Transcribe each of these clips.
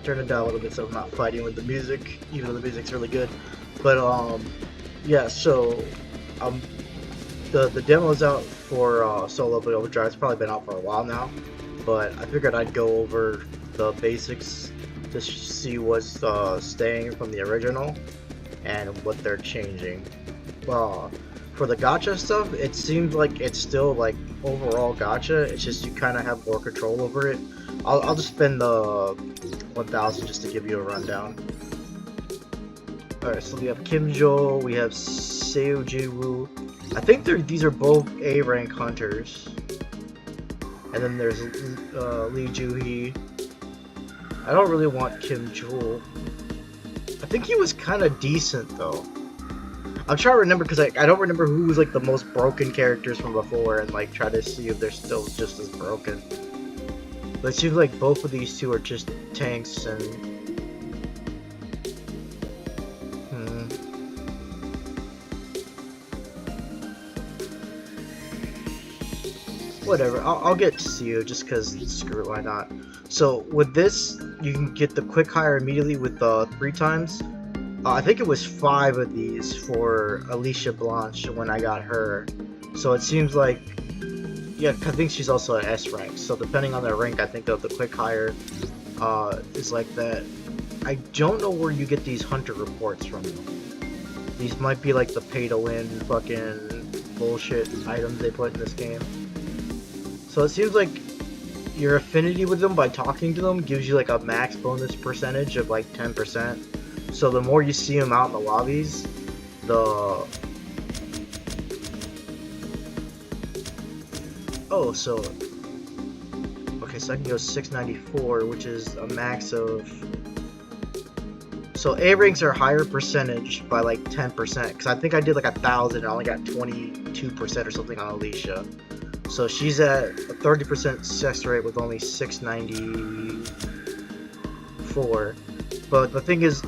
Turn it down a little bit so I'm not fighting with the music, even though the music's really good. But yeah. So um, the demo's out for Solo but Overdrive. It's probably been out for a while now, but I figured I'd go over the basics to see what's staying from the original and what they're changing. Uh, for the gacha stuff, it seems like it's still like overall gacha. It's just you kind of have more control over it. I'll just spend the 1,000 just to give you a rundown. Alright, so we have Kim Jo, we have Seo Ji-woo. I think these are both A rank hunters. And then there's Lee Joo-hee. I don't really want Kim Jul. I think he was kind of decent though. I'm trying to remember because I don't remember who was like the most broken characters from before and like try to see if they're still just as broken. But it seems like both of these two are just tanks and whatever. I'll get Seo just because screw it, why not? So with this, you can get the quick hire immediately with 3 times. I think it was 5 of these for Alicia Blanche when I got her. So it seems like, yeah, I think she's also an S rank. So depending on their rank, I think of the quick hire is like that. I don't know where you get these hunter reports from. These might be like the pay to win fucking bullshit items they put in this game. So it seems like your affinity with them by talking to them gives you like a max bonus percentage of like 10%. So the more you see them out in the lobbies, the... Oh, so... Okay, so I can go 694, which is a max of... So A ranks are higher percentage by like 10%, because I think I did like 1,000 and I only got 22% or something on Alicia. So she's at a 30% success rate with only 694. But the thing is,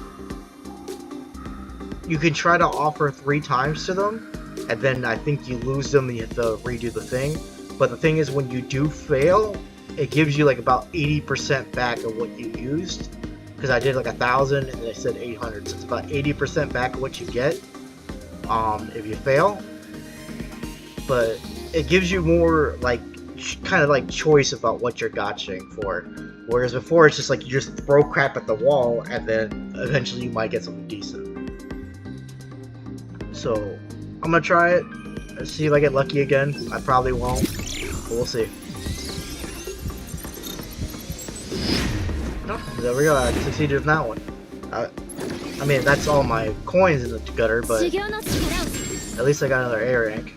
you can try to offer 3 times to them, and then I think you lose them and you have to redo the thing. But the thing is, when you do fail, it gives you like about 80% back of what you used. Because I did like 1,000 and they said 800, so it's about 80% back of what you get if you fail. But it gives you more like kind of like choice about what you're gotching for. Whereas before it's just like you just throw crap at the wall and then eventually you might get something decent. So I'm gonna try it, see if I get lucky again. I probably won't, but we'll see. Oh, there we go, I succeeded in that one. I mean, that's all my coins in the gutter, but at least I got another A rank.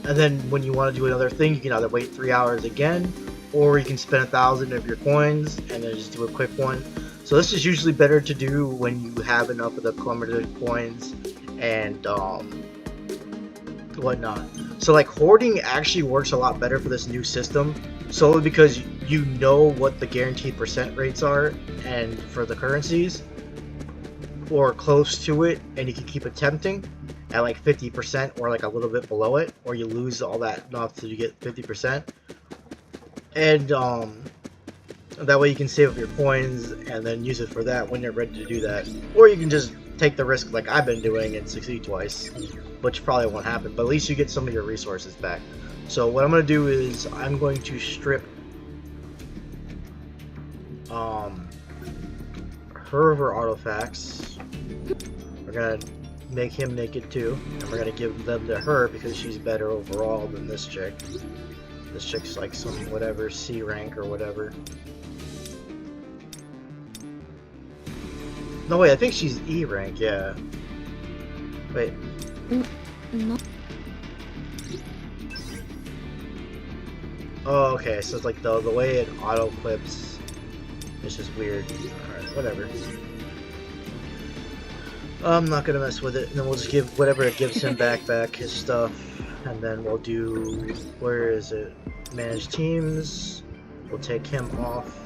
And then when you want to do another thing, you can either wait 3 hours again, or you can spend 1,000 of your coins and then just do a quick one. So this is usually better to do when you have enough of the cumulative coins and whatnot. So like hoarding actually works a lot better for this new system, solely because you know what the guaranteed percent rates are and for the currencies, or close to it, and you can keep attempting at like 50% or like a little bit below it, or you lose all that enough so you get 50%. And that way you can save up your coins and then use it for that when you're ready to do that. Or you can just take the risk like I've been doing and succeed twice, which probably won't happen, but at least you get some of your resources back. So what I'm going to do is I'm going to strip her of her artifacts. We're going to make him naked too, and we're going to give them to her because she's better overall than this chick. This chick's like some whatever C rank or whatever. No wait, I think she's E rank, yeah. Wait. No. Oh, okay, so it's like the way it auto clips. It's just weird. Alright, whatever. I'm not gonna mess with it, and then we'll just give whatever it gives him back his stuff, and then we'll do, where is it? Manage teams. We'll take him off.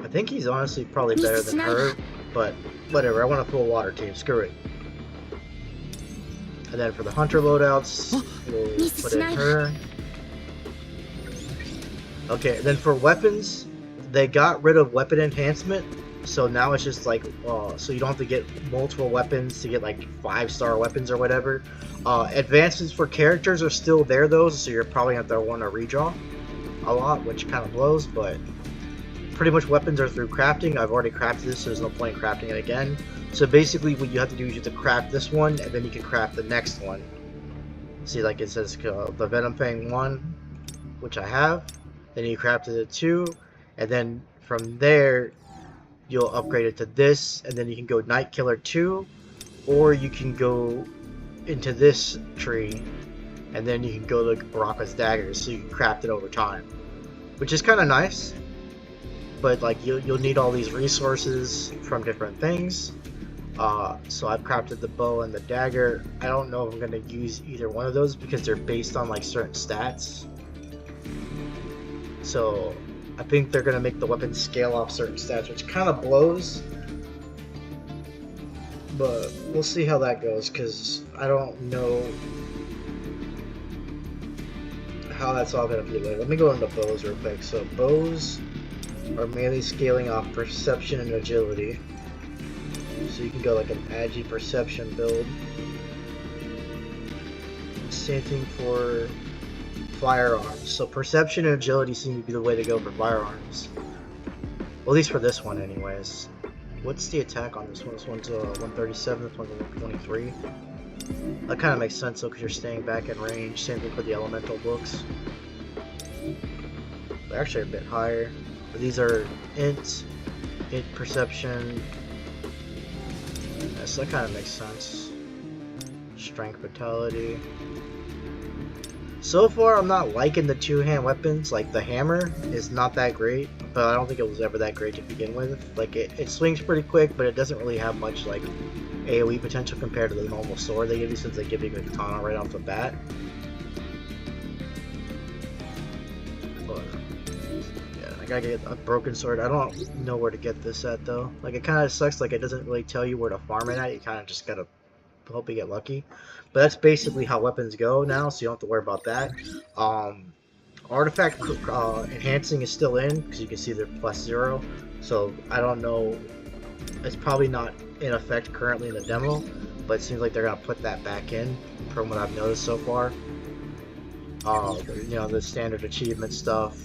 I think he's honestly probably better than her, but whatever. I want a full water team. Screw it. And then for the hunter loadouts, we'll put in her. Okay, then for weapons, they got rid of weapon enhancement, so now it's just like, so you don't have to get multiple weapons to get like 5-star weapons or whatever. Advances for characters are still there though, so you're probably going to want to redraw a lot, which kind of blows, but pretty much weapons are through crafting. I've already crafted this, so there's no point in crafting it again. So basically what you have to do is you have to craft this one, and then you can craft the next one. See, like it says the Venom Fang 1, which I have. Then you crafted it 2, and then from there you'll upgrade it to this, and then you can go Night Killer 2, or you can go into this tree, and then you can go to Baraka's Daggers, so you can craft it over time, which is kind of nice. But like you'll need all these resources from different things. So I've crafted the bow and the dagger. I don't know if I'm gonna use either one of those because they're based on like certain stats. So I think they're gonna make the weapons scale off certain stats, which kind of blows. But we'll see how that goes, because I don't know how that's all gonna be like. Let me go into bows real quick. So bows are mainly scaling off perception and agility. So you can go like an agi perception build. Same thing for firearms. So perception and agility seem to be the way to go for firearms. Well, at least for this one anyways. What's the attack on this one? This one's 137, this one's 123. That kind of makes sense though, because you're staying back in range. Same thing for the elemental books. They're actually a bit higher. But these are int perception. Yeah, so that kind of makes sense. Strength, vitality. So far, I'm not liking the two-hand weapons. Like, the hammer is not that great, but I don't think it was ever that great to begin with. Like, it swings pretty quick, but it doesn't really have much, like, AoE potential compared to the normal sword they give you, since they give you the katana right off the bat. But, yeah, I gotta get a broken sword. I don't know where to get this at, though. Like, it kind of sucks, like, it doesn't really tell you where to farm it at. You kind of just gotta hope you get lucky. But that's basically how weapons go now, so you don't have to worry about that. Artifact enhancing is still in, because you can see they're +0. So I don't know, it's probably not in effect currently in the demo, but it seems like they're going to put that back in from what I've noticed so far. You know, the standard achievement stuff,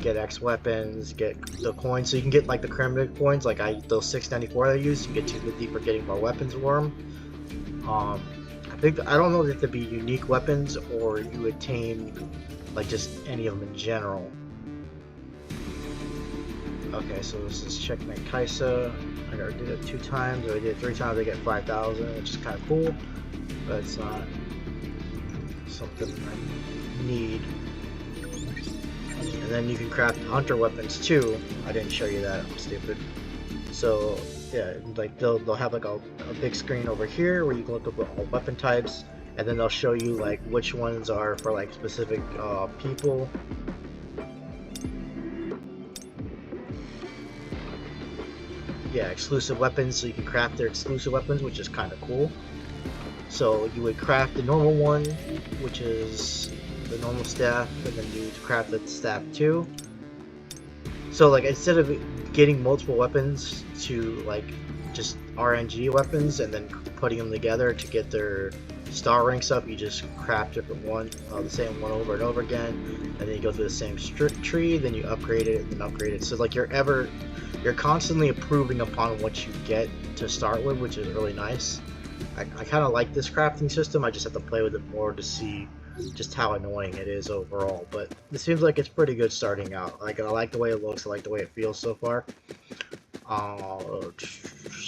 get X weapons, get the coins, so you can get like the Kremlin coins, like those 694 I used, you get 250 for getting more weapons for them. I don't know if they'd be unique weapons or you attain like just any of them in general. Okay, so this is Checkmate Kaisa. I already did it 2 times, or I did it 3 times, I get 5,000, which is kind of cool, but it's not something I need. And then you can craft hunter weapons too. I didn't show you that, I'm stupid. So yeah, like they'll have like a big screen over here where you can look up all weapon types, and then they'll show you like which ones are for like specific people. Yeah, exclusive weapons, so you can craft their exclusive weapons, which is kind of cool. So you would craft the normal one, which is the normal staff, and then you craft the staff too. So like instead of getting multiple weapons to like just RNG weapons and then putting them together to get their star ranks up, you just craft different one, the same one over and over again, and then you go through the same tree, then you upgrade it and then upgrade it. So like you're constantly improving upon what you get to start with, which is really nice. I kind of like this crafting system. I just have to play with it more to see just how annoying it is overall, but it seems like it's pretty good starting out. Like, I like the way it looks, I like the way it feels so far. So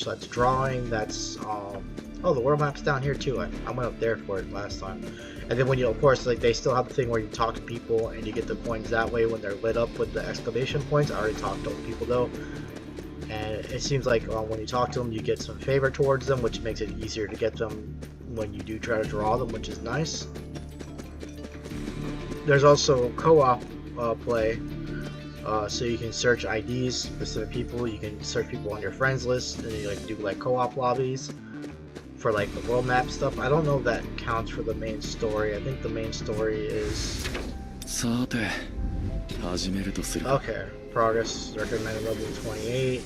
that's drawing, that's oh, the world map's down here too. I went up there for it last time. And then when you, of course, like they still have the thing where you talk to people and you get the coins that way when they're lit up with the exclamation points. I already talked to people though, and it seems like when you talk to them you get some favor towards them, which makes it easier to get them when you do try to draw them, which is nice. There's also co-op play, so you can search IDs, specific people. You can search people on your friends list, and you like do like co-op lobbies for like the world map stuff. I don't know if that counts for the main story. I think the main story is okay. Progress recommended level 28.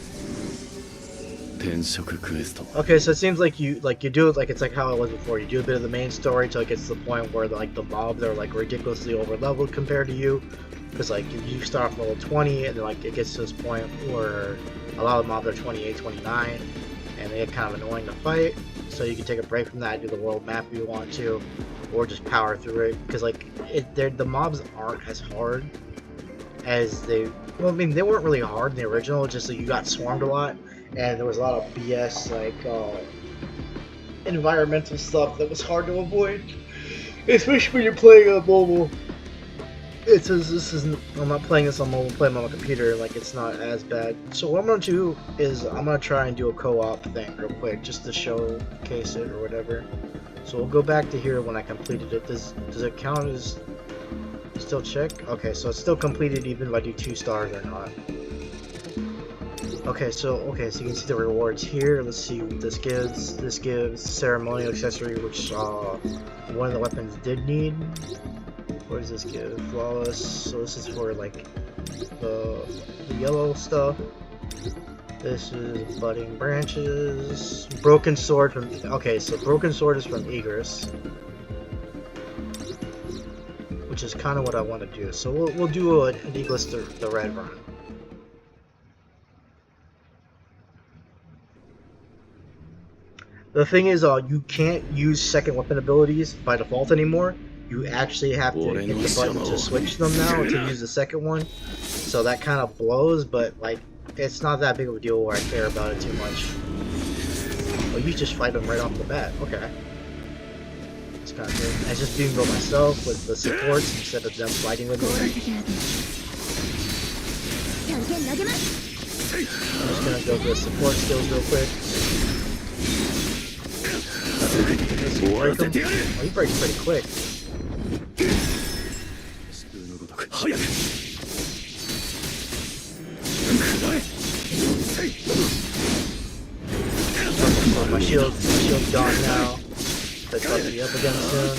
Okay, so it seems like you do it like it's like how it was before. You do a bit of the main story till it gets to the point where like the mobs are like ridiculously over leveled compared to you. Because like if you start off level 20 and then like it gets to this point where a lot of the mobs are 28, 29, and they get kind of annoying to fight. So you can take a break from that, do the world map if you want to, or just power through it. Because like the mobs aren't as hard as they. Well, I mean they weren't really hard in the original. Just like you got swarmed a lot, and there was a lot of BS like environmental stuff that was hard to avoid, especially when you're playing on mobile. It says this isn't. I'm not playing this on mobile. I'm playing on my computer. Like it's not as bad. So what I'm gonna do is I'm gonna try and do a co-op thing real quick, just to showcase it or whatever. So we'll go back to here when I completed it. Does it count as still check? Okay, so it's still completed even if I do 2 stars or not. Okay, so you can see the rewards here. Let's see what this gives. This gives ceremonial accessory, which one of the weapons did need. What does this give? Flawless. So this is for like the yellow stuff. This is budding branches. Broken sword from. Okay, so broken sword is from Egress, which is kind of what I want to do. So we'll do an Egress the red run. The thing is, you can't use second weapon abilities by default anymore. You actually have to hit the button to switch them now to use the second one. So that kind of blows, but like it's not that big of a deal where I care about it too much. Oh, you just fight them right off the bat. Okay. It's kind of good. I just doing it myself with the supports instead of them fighting with me. I'm just gonna go for the support skills real quick. Break him. Oh, he breaks pretty quick. My shield's gone now. That's about to be up again soon.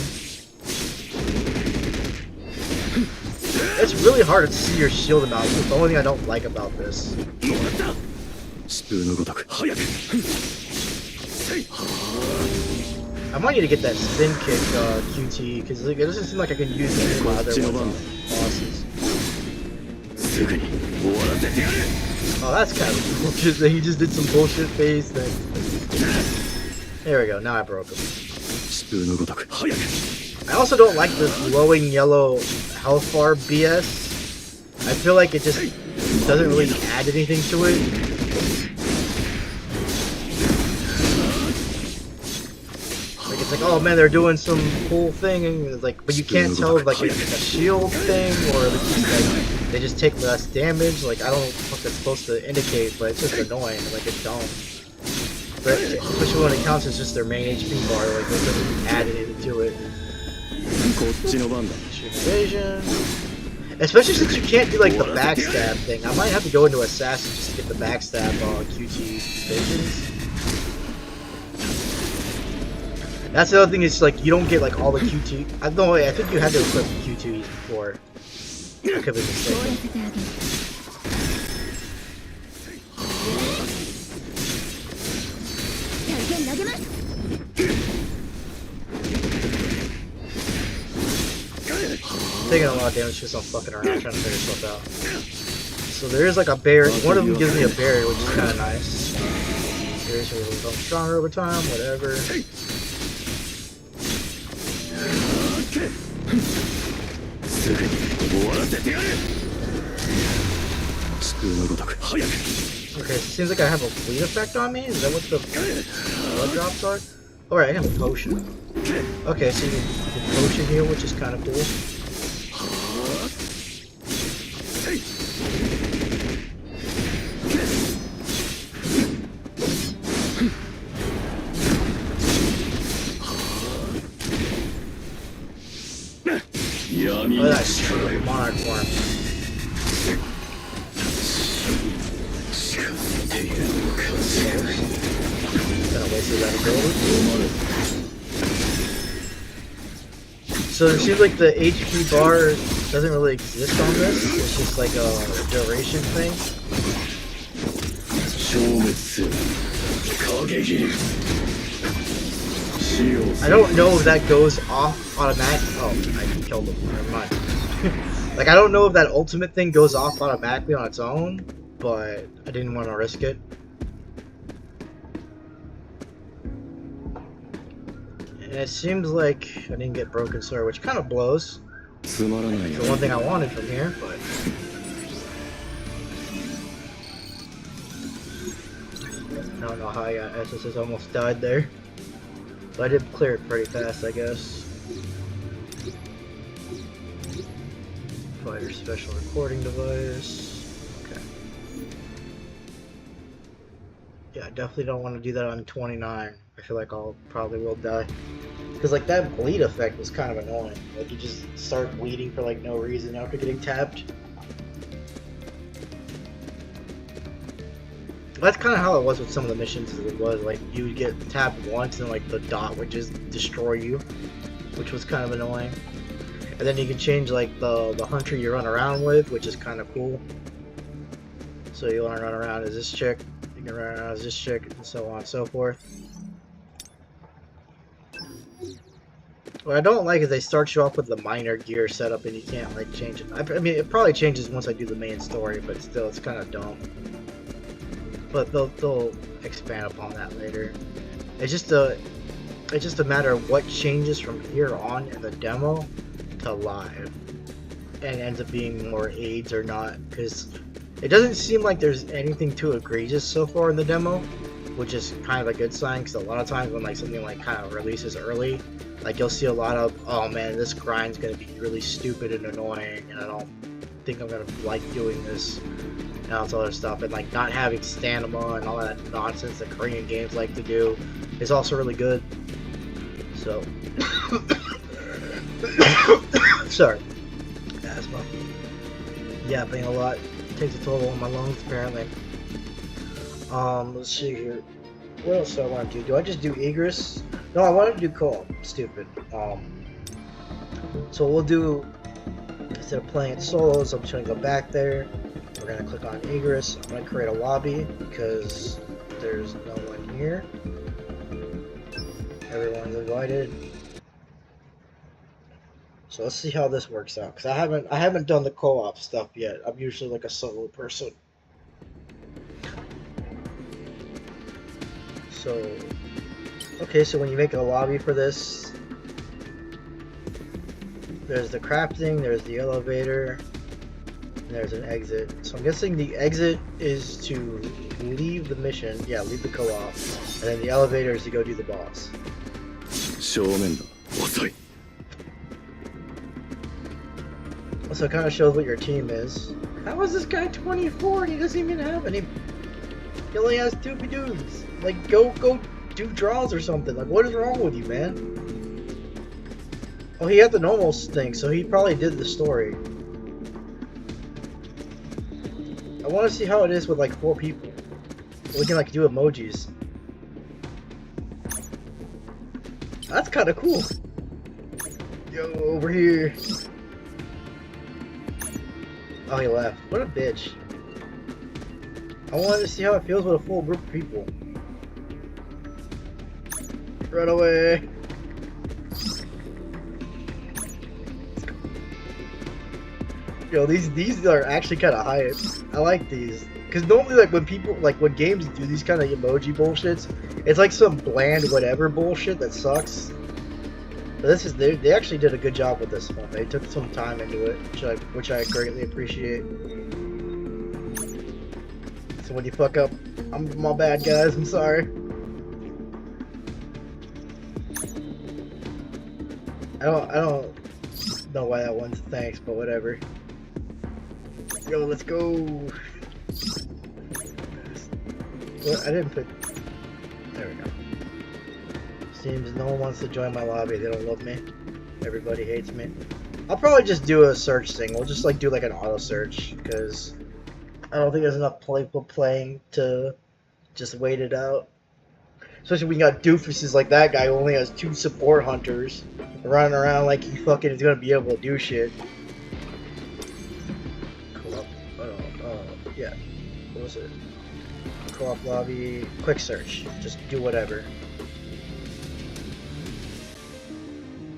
It's really hard to see your shield amount. It's the only thing I don't like about this. I might need to get that spin kick QT because it doesn't seem like I can use any of my other bosses. Oh, that's kind of cool. He just did some bullshit face thing. There we go. Now I broke him. I also don't like this glowing yellow health bar BS. I feel like it just doesn't really add anything to it. It's like, oh man, they're doing some cool thing, and it's like, but you can't tell if like it's a shield thing or like they just take less damage. Like I don't know what that's supposed to indicate, but it's just annoying. Like it's dumb. But especially when it counts as just their main HP bar, like it doesn't add anything to it. Evasion. Especially since you can't do like the backstab thing. I might have to go into Assassin just to get the backstab QT visions. That's the other thing is like you don't get like all the QT. I think you had to equip QTs before. I could be mistaken. Taking a lot of damage just on fucking around trying to figure stuff out. So there is like a barrier. One of them gives me a barrier, which is kind of nice. Barriers will become stronger over time. Whatever. Okay, so it seems like I have a bleed effect on me? Is that what the blood drops are? Alright, I have a potion. Okay, so you can potion here, which is kind of cool. Oh, that's monarch form. Gonna guess is that ability. So it seems like the HP bar doesn't really exist on this. It's just like a duration thing. I don't know if that goes off automatically. Oh, I killed him. Never mind. Like, I don't know if that ultimate thing goes off automatically on its own, but I didn't want to risk it. And it seems like I didn't get Broken Sword, which kind of blows. It's the one thing I wanted from here, but... I don't know how I got SSS almost died there. But I did clear it pretty fast, I guess. Fighter special recording device. Okay. Yeah, I definitely don't want to do that on 29. I feel like I'll probably will die. Because like that bleed effect was kind of annoying. Like you just start bleeding for like no reason after getting tapped. That's kind of how it was with some of the missions. It was like you would get tapped once and like the dot would just destroy you, which was kind of annoying. And then you can change like the hunter you run around with, which is kind of cool. So you want to run around as this chick, you can run around as this chick, and so on and so forth. What I don't like is they start you off with the minor gear setup and you can't like change it. I mean, it probably changes once I do the main story, but still, it's kind of dumb. But they'll expand upon that later. It's just a matter of what changes from here on in the demo to live, and ends up being more aids or not, because it doesn't seem like there's anything too egregious so far in the demo, which is kind of a good sign. Because a lot of times when like something like kind of releases early, like you'll see a lot of, oh man, this grind's gonna be really stupid and annoying, and I don't think I'm gonna like doing this. And all this other stuff, and like not having stamina and all that nonsense that Korean games like to do is also really good. So, sorry, asthma. Yapping a lot takes a toll on my lungs apparently. Let's see here. What else do I want to do? Do I just do Egress? No, I want to do co-op. Stupid. So we'll do, instead of playing it solo, so I'm just gonna go back there. We're going to click on Egress. I'm going to create a lobby because there's no one here. Everyone's invited. So let's see how this works out, because I haven't done the co-op stuff yet. I'm usually like a solo person. So okay, so when you make a lobby for this, there's the crafting, there's the elevator, there's an exit. So I'm guessing the exit is to leave the mission. Yeah, leave the co-op. And then the elevator is to go do the boss. So it kind of shows what your team is. How is this guy 24 and he doesn't even have any? He only has 2 dudes. Like, go do draws or something. Like, what is wrong with you, man? Oh, he had the normal thing, so he probably did the story. I want to see how it is with like 4 people. We can like do emojis. That's kind of cool. Yo, over here. Oh, he left. What a bitch. I wanted to see how it feels with a full group of people. Run away. Yo, these are actually kind of hype. I like these, because normally like when games do these kind of emoji bullshits, it's like some bland whatever bullshit that sucks. But this is they actually did a good job with this one. They took some time into it, which I greatly appreciate. So when you fuck up, I'm my bad, guys. I'm sorry. I don't know why that one's thanks, but whatever. Yo, let's go. What? I didn't put. There we go. Seems no one wants to join my lobby. They don't love me. Everybody hates me. I'll probably just do a search thing. We'll just like do like an auto search, because I don't think there's enough people playing to just wait it out. Especially when you got doofuses like that guy who only has 2 support hunters running around like he fucking is gonna be able to do shit. Co-op. Yeah. What was it? Co-op lobby. Quick search. Just do whatever.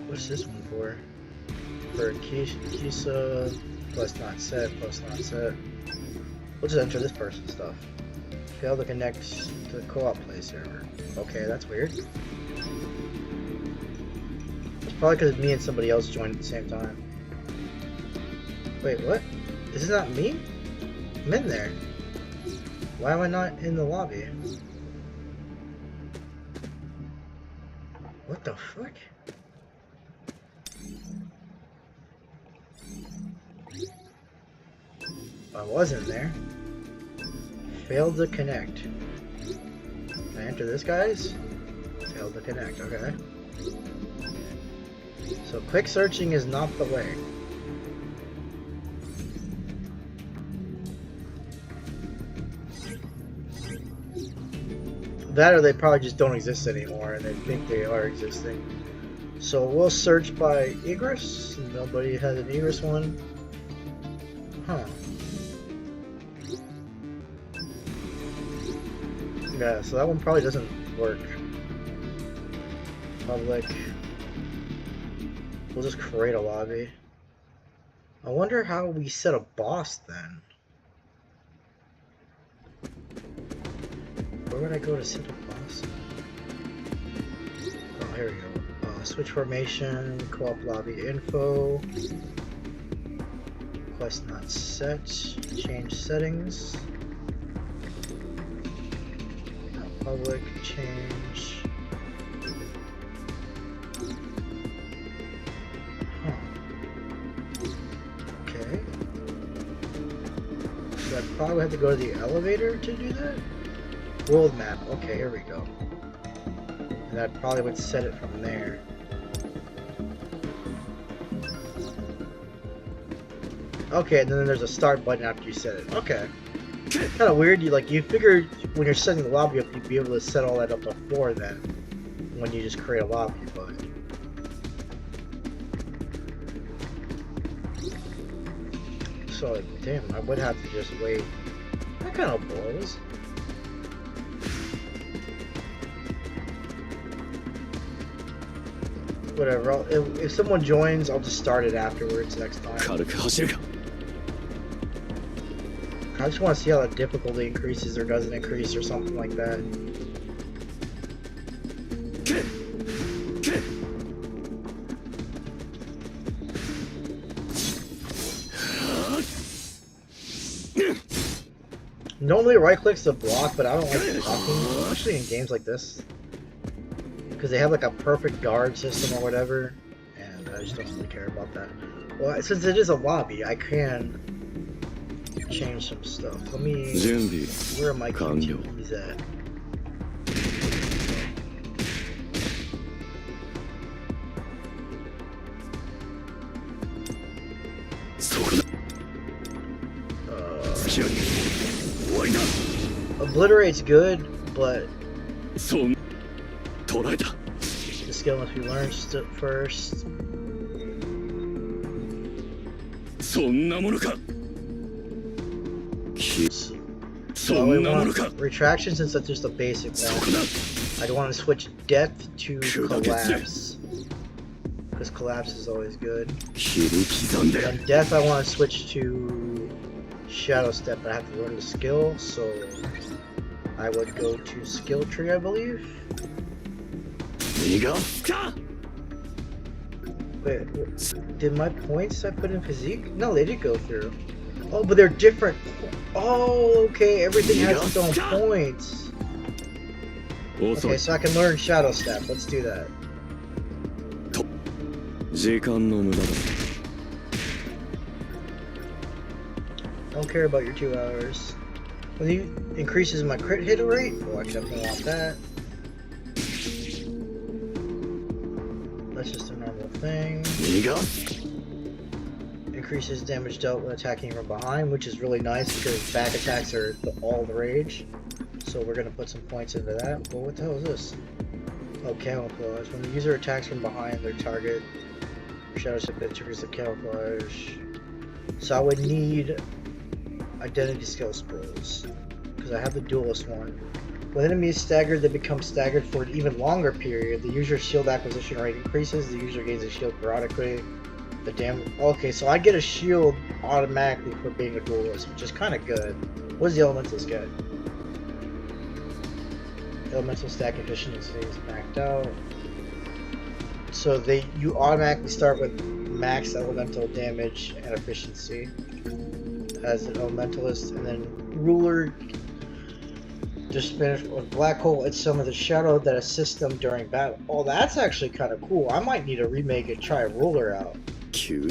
What's this one for? For Kisa. Plus not set. Plus not set. We'll just enter this person's stuff. Fail to connect to the co-op play server. Okay, that's weird. It's probably because me and somebody else joined at the same time. Wait, what? Is this not me? I'm in there. Why am I not in the lobby? What the fuck? I was in there. Failed to connect. Can I enter this, guys? Failed to connect, okay. So quick searching is not the way. That or they probably just don't exist anymore and they think they are existing. So we'll search by egress. Nobody has an egress one. Huh. Yeah, so that one probably doesn't work. Public. We'll just create a lobby. I wonder how we set a boss then. Where would I go to set a boss? Oh, here we go. Switch formation, co-op lobby info. Quest not set. Change settings. Public change. Huh. Okay. So I probably have to go to the elevator to do that? World map. Okay, here we go. And I probably would set it from there. Okay, and then there's a start button after you set it. Okay. Kind of weird. You figure when you're setting the lobby up, you'd be able to set all that up before then, when you just create a lobby. But so, damn, I would have to just wait. That kind of blows. Whatever. If someone joins, I'll just start it afterwards next time. I just want to see how the difficulty increases or doesn't increase or something like that. Normally right clicks to block, but I don't like blocking, especially in games like this. Because they have like a perfect guard system or whatever, and I just don't really care about that. Well, since it is a lobby, I can change some stuff. Let me... Where are my keys at? Obliterate's good, but the skill must be learned first. So we want retraction since that's just a basic one. I want to switch depth to collapse, because collapse is always good. And death I want to switch to shadow step, but I have to learn the skill, so I would go to skill tree, I believe. Wait, did my points I put in physique? No, they did go through. Oh, but they're different. Oh, okay, everything has its own points. Okay, so I can learn shadow step. Let's do that. Don't care about your 2 hours. When you increases my crit hit rate, oh, I definitely want that. That's just a normal thing. Increases damage dealt when attacking from behind, which is really nice because back attacks are all the rage. So we're gonna put some points into that. Well, what the hell is this? Oh, camouflage. When the user attacks from behind their target, shadows a bit triggers the camouflage. So I would need identity skill scrolls because I have the duelist one. When enemy is staggered, they become staggered for an even longer period. The user's shield acquisition rate increases. The user gains a shield periodically. The damage. Okay, so I get a shield automatically for being a duelist, which is kind of good. What does the elementalist get? Elemental stack efficiency is maxed out. So you automatically start with max elemental damage and efficiency as an elementalist, and then ruler. Just finish with black hole. It's some of the shadow that assists them during battle. Oh, that's actually kind of cool. I might need to remake it. Try a ruler out. Okay.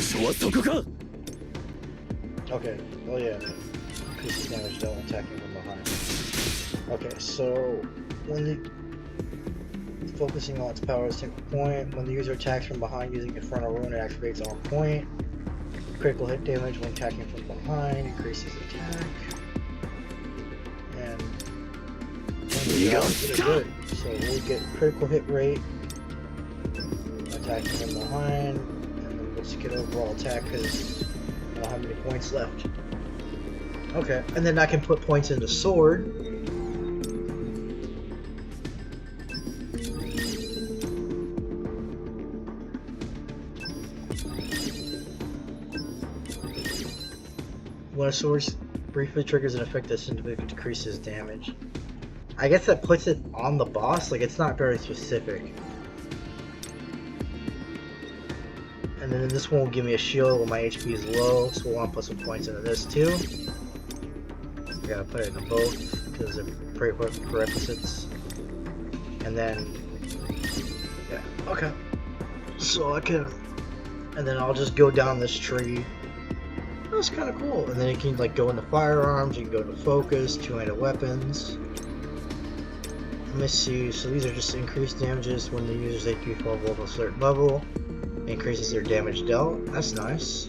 Oh yeah. Increases damage dealt attacking from behind. Okay, so when focusing on its power is single point. When the user attacks from behind using Infernal Rune, it activates on point. Critical hit damage when attacking from behind increases attack. And good. So we'll get critical hit rate attacking from behind, and then let's get overall attack because I don't have many points left. Okay, and then I can put points into sword. When a sword briefly triggers an effect, this individual decreases damage. I guess that puts it on the boss, like it's not very specific. And then this one will give me a shield when my HP is low, so we'll want to put some points into this too. I gotta put it into both because they're prerequisites. And then, yeah, okay. So I can, and then I'll just go down this tree. That's kind of cool. And then you can like go into firearms, you can go into focus, two-handed weapons. Let me see, so these are just increased damages when the user's HP falls below a certain level. Increases their damage dealt. That's nice.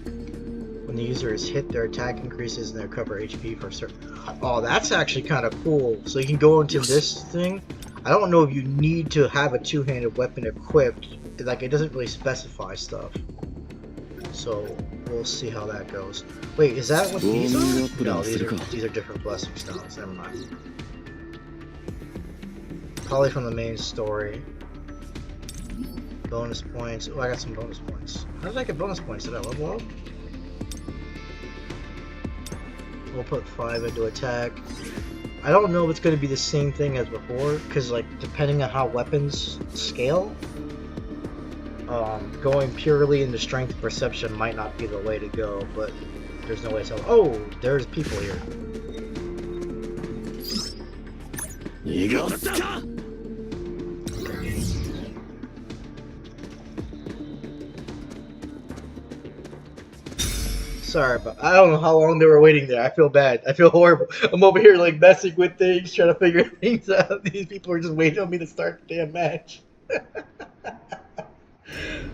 When the user is hit, their attack increases and their cover HP for a certain... Oh, that's actually kind of cool. So you can go into this thing. I don't know if you need to have a two-handed weapon equipped. Like, it doesn't really specify stuff. So we'll see how that goes. Wait, is that what these are? No, these are different blessing stones. Never mind. Probably from the main story. Bonus points. Oh, I got some bonus points. How did I get bonus points? Did I level up? We'll put 5 into attack. I don't know if it's going to be the same thing as before, because like depending on how weapons scale, going purely into strength and perception might not be the way to go. But there's no way to tell. Oh, there's people here. Sorry, but I don't know how long they were waiting there. I feel bad. I feel horrible. I'm over here like messing with things, trying to figure things out. These people are just waiting on me to start the damn match.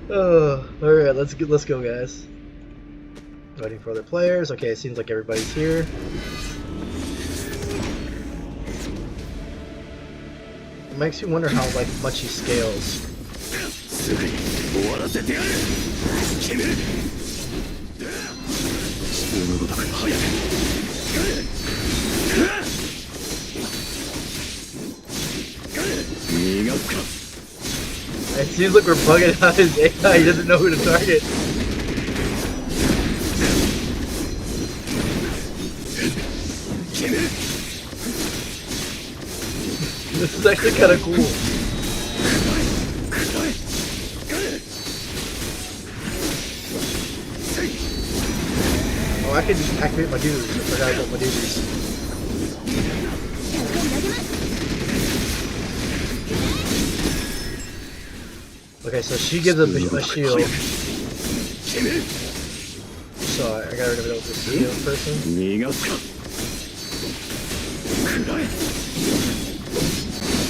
Oh, all right, let's go, guys. Waiting for other players. Okay, it seems like everybody's here. It makes you wonder how like much he scales. It seems like we're bugging out his AI. He doesn't know who to target. This is actually kind of cool. Oh, I can activate my dudes. I forgot about my dudes. Okay, so she gives him a shield. So I got rid of this shield person.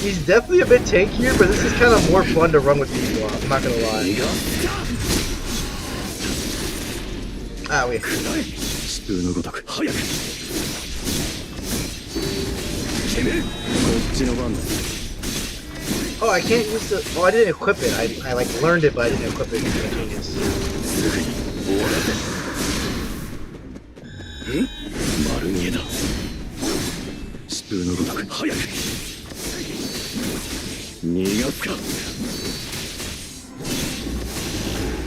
He's definitely a bit tankier, but this is kind of more fun to run with people. I'm not gonna lie. Ah, wait. Oh, I can't use the. Oh, I didn't equip it. I like learned it, but I didn't equip it. Genius.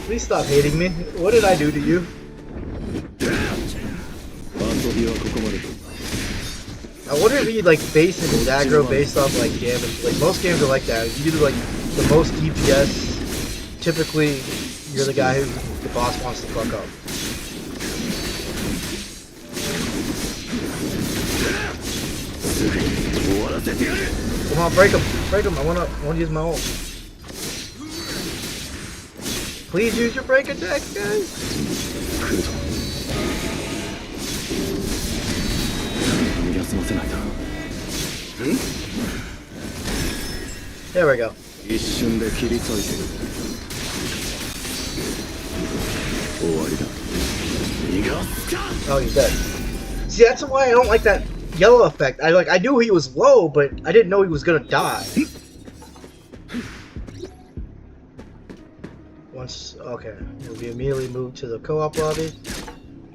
Please stop hating me. What did I do to you? I wonder if he like bases his aggro based off like damage. Like most games are like that. You do like the most DPS. Typically, you're the guy who the boss wants to fuck up. Come on, break him! Break him! I wanna use my ult. Please use your break attack, guys. There we go. Oh, he's dead. See, that's why I don't like that yellow effect. I knew he was low, but I didn't know he was gonna die. Once, okay, we'll be immediately moved to the co-op lobby.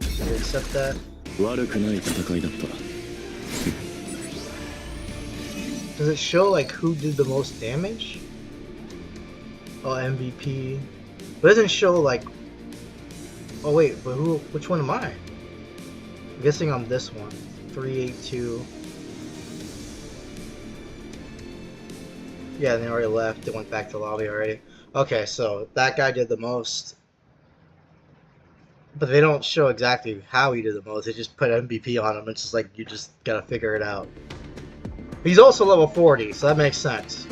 We accept that. Does it show like who did the most damage? Oh, MVP. But it doesn't show like. Oh wait, but who? Which one am I? I'm guessing I'm this one. 382. Yeah, they already left. They went back to the lobby already. Okay, so that guy did the most. But they don't show exactly how he did the most. They just put MVP on him. It's just like, you just gotta figure it out. He's also level 40, so that makes sense.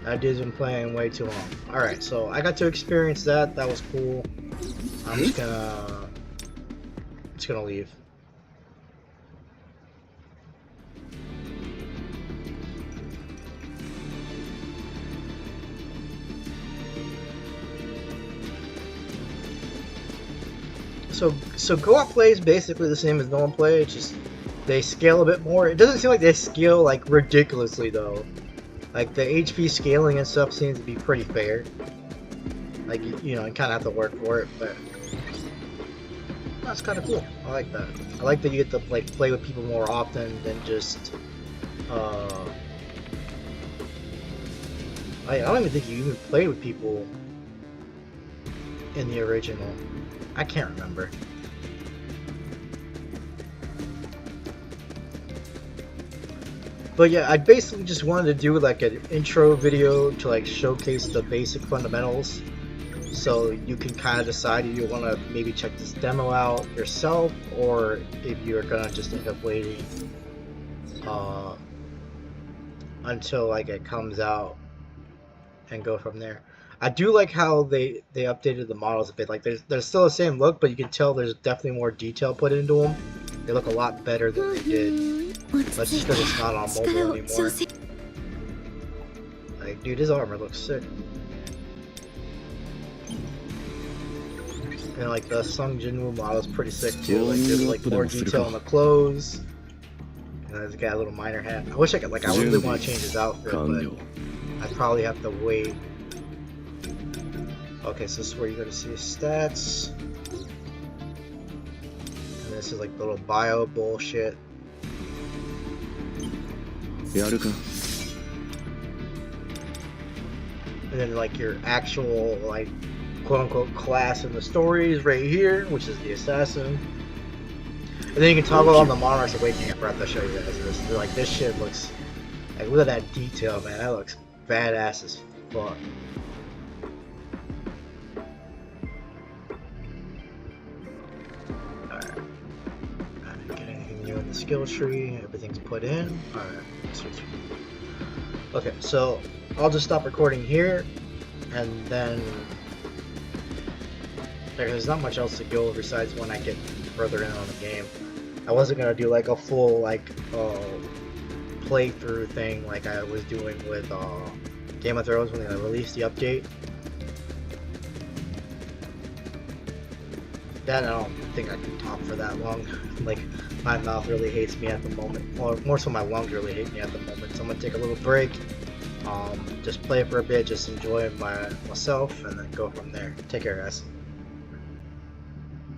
That dude's been playing way too long. Alright, so I got to experience that. That was cool. I'm just gonna leave. So co-op play is basically the same as normal play. It's just they scale a bit more. It doesn't seem like they scale like ridiculously though. Like the HP scaling and stuff seems to be pretty fair. Like you know, you kind of have to work for it, but that's kind of cool. I like that. I like that you get to like play with people more often than just. I don't even think you even played with people in the original. I can't remember. But yeah, I basically just wanted to do like an intro video to like showcase the basic fundamentals, so you can kind of decide if you want to maybe check this demo out yourself, or if you're gonna just end up waiting until like it comes out and go from there. I do like how they updated the models a bit. Like they're still the same look, but you can tell there's definitely more detail put into them. They look a lot better than they did. That's just because it's not on mobile anymore. Like, dude, his armor looks sick. And like the Sung Jinwoo model is pretty sick too. Like there's like more detail on the clothes. And he's got a little minor hat. I wish I could, like, I really want to change his outfit, but I'd probably have to wait. Okay, so this is where you're going to see his stats. And this is like the little bio bullshit. And then like your actual, like, quote-unquote class in the stories right here, which is the assassin. And then you can toggle on the Monarch's Awakening. I forgot to show you guys this. Like, this shit looks, like, look at that detail, man. That looks badass as fuck. Alright. I didn't get anything new in the skill tree. Everything's put in. Alright. Okay, so I'll just stop recording here, and then there's not much else to go besides when I get further in on the game. I wasn't gonna do like a full like playthrough thing like I was doing with Game of Thrones when they released the update. That I don't think I can talk for that long. Like my mouth really hates me at the moment, or more so my lungs really hate me at the moment. So I'm gonna take a little break, just play for a bit, just enjoy myself, and then go from there. Take care, guys.